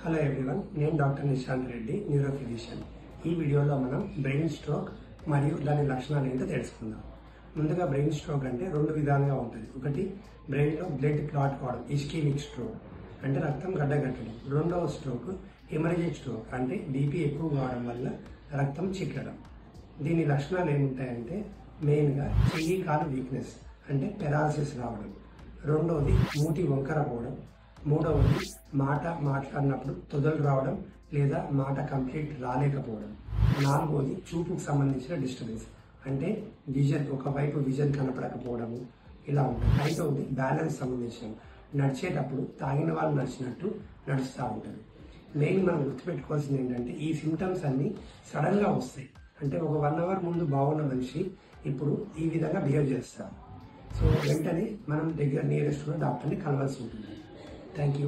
Hello everyone, నేను doctor Nishant Reddy, neuro physician. ఈ వీడియోలో మనం బ్రెయిన్ స్ట్రోక్ మరియు దాని లక్షణాలు ఏంటో తెలుసుకుందాం. ముందుగా బ్రెయిన్ స్ట్రోక్ అంటే రెండు విధాలుగా ఉంటుంది. ఒకటి బ్రెయిన్లో బ్లడ్ క్లాట్ కావడం, ఇస్కీమిక్ స్ట్రోక్ అంటే రక్తం గడ్డగట్టడం. రెండవ స్ట్రోక్ హెమరేజిక్ స్ట్రోక్ అంటే బీపీ ఎక్కువ కావడం వల్ల రక్తం చిక్కడం. దీని లక్షణాలు ఏముంటాయంటే మెయిన్గా చెయ్యి కాలు వీక్నెస్ అంటే పెరాలసిస్ రావడం, రెండవది మూతి వంకర పోవడం, మూడవది మాట్లాడినప్పుడు తొదలు రావడం లేదా మాట కంప్లీట్ రాలేకపోవడం, నాలుగవది చూపుకు సంబంధించిన డిస్టర్బెన్స్ అంటే ఒకవైపు విజన్ కనపడకపోవడము ఇలా ఉంటుంది. ఐదవది బ్యాలెన్స్ సంబంధించిన నడిచేటప్పుడు తాగిన వాళ్ళు నడిచినట్టు నడుస్తూ ఉంటారు. మెయిన్ మనం గుర్తుపెట్టుకోవాల్సింది ఏంటంటే ఈ సిమ్టమ్స్ అన్ని సడన్ గా వస్తాయి. అంటే ఒక 1 అవర్ ముందు బాగున్న మనిషి ఇప్పుడు ఈ విధంగా బిహేవ్ చేస్తారు. సో వెంటనే మనం నియరెస్ట్ డాక్టర్ని కలవాల్సి ఉంటుంది. Thank you.